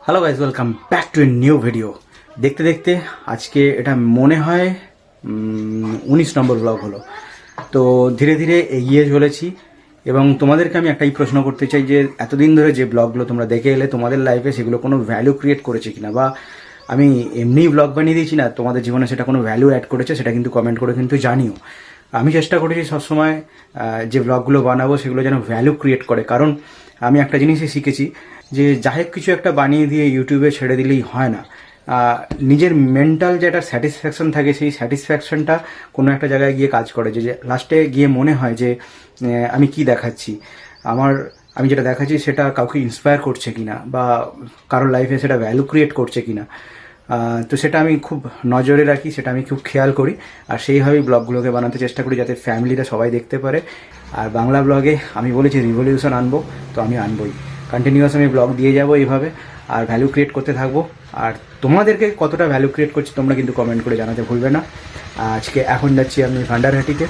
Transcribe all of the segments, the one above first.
Hello guys, welcome back to a new video. দেখতে দেখতে আজকে এটা মনে হয় 19 নম্বর ব্লগ হলো। তো ধীরে ধীরে এগিয়ে চলেছি এবং তোমাদেরকে আমি একটাই প্রশ্ন করতে চাই যে এতদিন ধরে যে ব্লগগুলো তোমরা দেখে এলে তোমাদের লাইফে সেগুলো কোনো ভ্যালু ক্রিয়েট করেছে কিনা, বা আমি এমনিই ব্লগ বানিয়ে দিয়েছি না, তোমাদের জীবনে সেটা কোনো ভ্যালু অ্যাড করেছে সেটা কিন্তু কমেন্ট করে কিন্তু জানিও। আমি চেষ্টা করেছি সবসময় যে ব্লগগুলো বানাবো সেগুলো যেন ভ্যালু ক্রিয়েট করে, কারণ আমি একটা জিনিসই শিখেছি যে যাই হোক কিছু একটা বানিয়ে দিয়ে ইউটিউবে ছেড়ে দিলেই হয় না। নিজের মেন্টাল যে একটা স্যাটিসফ্যাকশন থাকে, সেই স্যাটিসফ্যাকশনটা কোনো একটা জায়গায় গিয়ে কাজ করে, যে লাস্টে গিয়ে মনে হয় যে আমি কি দেখাচ্ছি, আমি যেটা দেখাচ্ছি সেটা কাউকে ইন্সপায়ার করছে কিনা, বা কারোর লাইফে সেটা ভ্যালু ক্রিয়েট করছে কিনা। তো সেটা আমি খুব নজরে রাখি, সেটা আমি খুব খেয়াল করি, আর সেইভাবেই ব্লগগুলোকে বানাতে চেষ্টা করি যাতে ফ্যামিলিটা সবাই দেখতে পারে। আর বাংলা ব্লগে আমি বলেছি রিভলিউশন আনবো, তো আমি আনবই। কন্টিনিউয়াস আমি ব্লগ দিয়ে যাবো এইভাবে, আর ভ্যালু ক্রিয়েট করতে থাকবো। আর তোমাদেরকে কতটা ভ্যালু ক্রিয়েট করছি তোমরা কিন্তু কমেন্ট করে জানাতে ভুলবে না। আজকে এখন যাচ্ছি আমি ভান্ডারহাটিতে।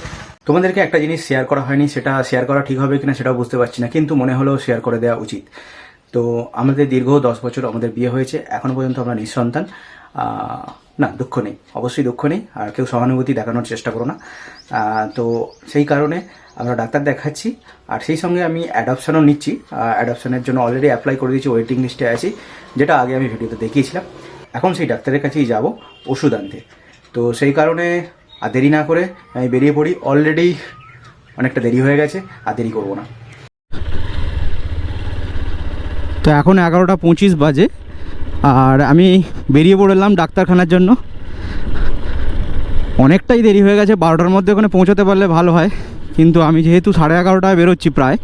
তোমাদেরকে একটা জিনিস শেয়ার করা হয়নি, সেটা শেয়ার করা ঠিক হবে কিনা সেটাও বুঝতে পারছি না, কিন্তু মনে হলেও শেয়ার করে দেওয়া উচিত। তো আমাদের দীর্ঘ 10 বছর আমাদের বিয়ে হয়েছে, এখনও পর্যন্ত আমরা নিঃসন্তান। না, দুঃখ নেই, অবশ্যই দুঃখ নেই, আর কেউ সহানুভূতি দেখানোর চেষ্টা করো না। তো সেই কারণে আমরা ডাক্তার দেখাচ্ছি, আর সেই সঙ্গে আমি অ্যাডপশনও নিচ্ছি। অ্যাডপশনের জন্য অলরেডি অ্যাপ্লাই করে দিয়েছি, ওয়েটিং লিস্টে আছি, যেটা আগে আমি ভিডিওতে দেখিয়েছিলাম। এখন সেই ডাক্তারের কাছেই যাব ওষুধ আনতে। তো সেই কারণে আর দেরি না করে আমি বেরিয়ে পড়ি। অলরেডি অনেকটা দেরি হয়ে গেছে, আর দেরি করবো না। তো এখন 11:25 বাজে, আর আমি বেরিয়ে পড়লাম ডাক্তারখানার জন্য। অনেকটাই দেরি হয়ে গেছে, 12টার মধ্যে ওখানে পৌঁছতে পারলে ভালো হয়, কিন্তু আমি যেহেতু 11:30টায় বেরোচ্ছি প্রায়,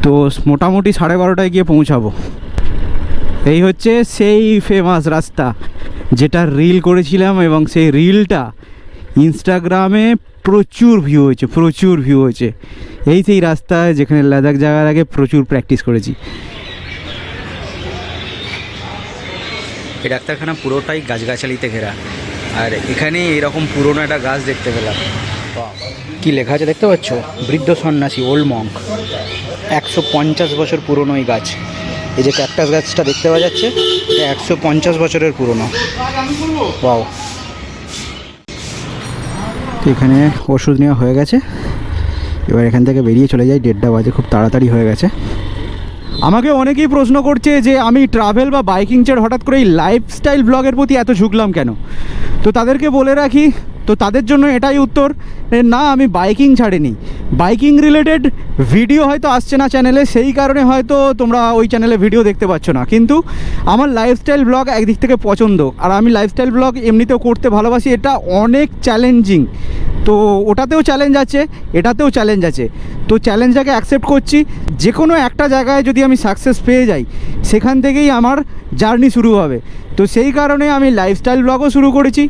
তো মোটামুটি 12:30টায় গিয়ে পৌঁছাবো। এই হচ্ছে সেই ফেমাস রাস্তা যেটা রিল করেছিলাম, এবং সেই রিলটা ইনস্টাগ্রামে প্রচুর ভিউ হয়েছে। এই সেই রাস্তায় যেখানে লাদাখ যাওয়ার আগে প্রচুর প্র্যাকটিস করেছি। এই ডাক্তারখানা পুরোটাই গাছগাছালিতে ঘেরা, আর এখানে এরকম পুরোনো একটা গাছ দেখতে পেলাম। কি লেখা আছে দেখতে পাচ্ছ? বৃদ্ধ সন্ন্যাসী, ওল্ড মঙ্ক। 150 বছর পুরনো এই গাছ। এই যে ক্যাকটাস গাছটা দেখতে পাওয়া যাচ্ছে, 150 বছরের পুরনো। ওয়াও। এখানে ওষুধ নেওয়া হয়ে গেছে, এবার এখান থেকে বেরিয়ে চলে যাই। 1:30 বাজে, খুব তাড়াতাড়ি হয়ে গেছে। আমাকে অনেকেই প্রশ্ন করছে যে আমি ট্রাভেল বা বাইকিং ছেড়ে হঠাৎ করে এই লাইফস্টাইল ব্লগের প্রতি এত ঝুঁকলাম কেন। তো তাদেরকে বলে রাখি, তো তাদের জন্য এটাই উত্তর, না, আমি বাইকিং ছাড়িনি। বাইকিং রিলেটেড ভিডিও হয়তো আসছে না চ্যানেলে, সেই কারণে হয়তো তোমরা ওই চ্যানেলে ভিডিও দেখতে পাচ্ছ না, কিন্তু আমার লাইফস্টাইল ব্লগ একদিক থেকে পছন্দ, আর আমি লাইফস্টাইল ব্লগ এমনিতেও করতে ভালোবাসি। এটা অনেক চ্যালেঞ্জিং, তো ওটাতেও চ্যালেঞ্জ আছে, এটাতেও চ্যালেঞ্জ আছে। তো চ্যালেঞ্জটাকে অ্যাকসেপ্ট করছি। যে কোনো একটা জায়গায় যদি আমি সাকসেস পেয়ে যাই, সেখান থেকেই আমার জার্নি শুরু হবে। তো সেই কারণে আমি লাইফস্টাইল ব্লগও শুরু করেছি,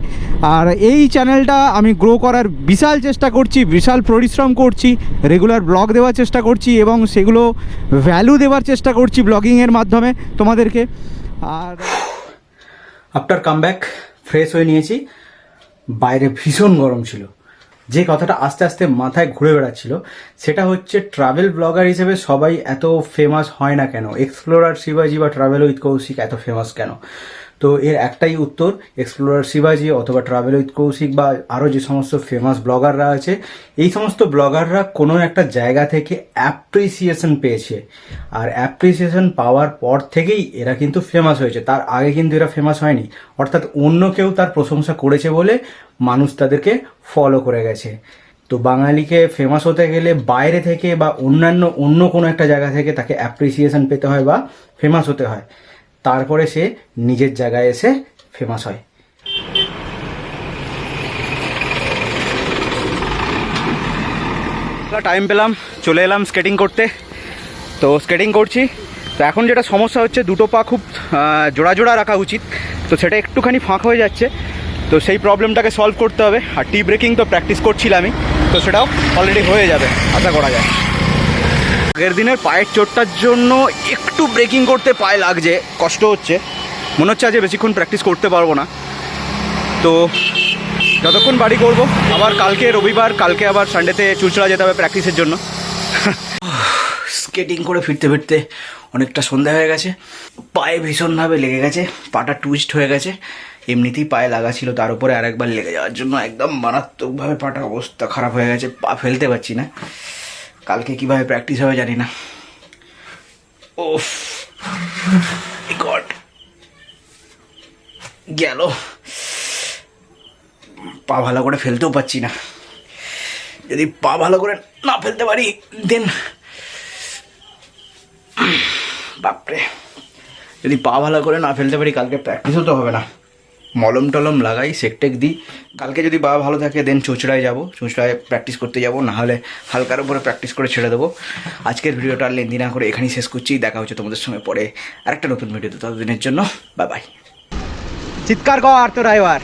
আর এই চ্যানেলটা আমি গ্রো করার বিশাল চেষ্টা করছি, বিশাল পরিশ্রম করছি, রেগুলার ব্লগ দেওয়ার চেষ্টা করছি, এবং সেগুলো ভ্যালু দেওয়ার চেষ্টা করছি ব্লগিংয়ের মাধ্যমে তোমাদেরকে। আর আফটার কামব্যাক ফ্রেশ হয়ে নিয়েছি। বাইরে ভীষণ গরম ছিল। যে কথাটা আস্তে আস্তে মাথায় ঘুরে বেড়াচ্ছিল সেটা হচ্ছে, ট্রাভেল ব্লগার হিসেবে সবাই এত ফেমাস হয় না কেন? এক্সপ্লোরার শিবাজি বা ট্রাভেল উইথ কৌশিক এত ফেমাস কেন? তো এর একটাই উত্তর, এক্সপ্লোরার শিবাজি অথবা ট্রাভেল উইথ কৌশিক বা আরও যে সমস্ত ফেমাস ব্লগাররা আছে, এই সমস্ত ব্লগাররা কোনো একটা জায়গা থেকে অ্যাপ্রিসিয়েশন পেয়েছে, আর অ্যাপ্রিসিয়েশন পাওয়ার পর থেকেই এরা কিন্তু ফেমাস হয়েছে। তার আগে কিন্তু এরা ফেমাস হয়নি, অর্থাৎ অন্য কেউ তার প্রশংসা করেছে বলে মানুষ তাদেরকে ফলো করে গেছে। তো বাঙালিকে ফেমাস হতে গেলে বাইরে থেকে বা অন্য কোনো একটা জায়গা থেকে তাকে অ্যাপ্রিসিয়েশন পেতে হয় বা ফেমাস হতে হয়, তারপরে সে নিজের জায়গায় এসে ফেমাস হয়। টাইম পেলাম, চলে এলাম স্কেটিং করতে। তো স্কেটিং করছি। তো এখন যেটা সমস্যা হচ্ছে, দুটো পা খুব জোড়া জোড়া রাখা উচিত, তো সেটা একটুখানি ফাঁক হয়ে যাচ্ছে। তো সেই প্রবলেমটাকে সলভ করতে হবে। আর টি ব্রেকিং তো প্র্যাকটিস করছিলামই, তো সেটাও অলরেডি হয়ে যাবে আশা করা যায়। আগের দিনের পায়ের চোটটার জন্য একটু ব্রেকিং করতে পায়ে লাগছে, কষ্ট হচ্ছে, মনে হচ্ছে আজ বেশিক্ষণ প্র্যাকটিস করতে পারবো না। তো যতক্ষণ বাড়ি করব, আবার কালকে রবিবার, কালকে আবার সানডেতে চুঁচড়া যেতে হবে প্র্যাকটিসের জন্য। স্কেটিং করে ফিরতে ফিরতে অনেকটা সন্ধ্যা হয়ে গেছে। পায়ে ভীষণভাবে লেগে গেছে, পাটা টুইস্ট হয়ে গেছে, এমনিতেই পায়ে লাগা ছিল, তার উপরে আরেকবার লেগে যাওয়ার জন্য একদম মারাত্মকভাবে পাটা অবস্থা খারাপ হয়ে গেছে, পা ফেলতে পারছি না। কালকে কীভাবে প্র্যাকটিস হবে জানি না। ওফ গড, গেল, পা ভালো করে ফেলতেও পারছি না। যদি পা ভালো করে না ফেলতে পারি দেন বাপরে, যদি পা ভালো করে না ফেলতে পারি কালকে প্র্যাকটিসও তো হবে না। মলম টলম লাগাই, সেকটেক দিই। কালকে যদি পা ভালো থাকে দেন চুঁচড়ায় যাবো, চুঁচড়ায় প্র্যাকটিস করতে যাবো, নাহলে হালকার উপরে প্র্যাকটিস করে ছেড়ে দেবো। আজকের ভিডিওটা আর লেন্দি না করে এখানেই শেষ করছি। দেখা হচ্ছে তোমাদের সঙ্গে পরে আরেকটা নতুন ভিডিওতে, ততদিনের জন্য বাই বাই। চিৎকার কর তো ড্রাইভার।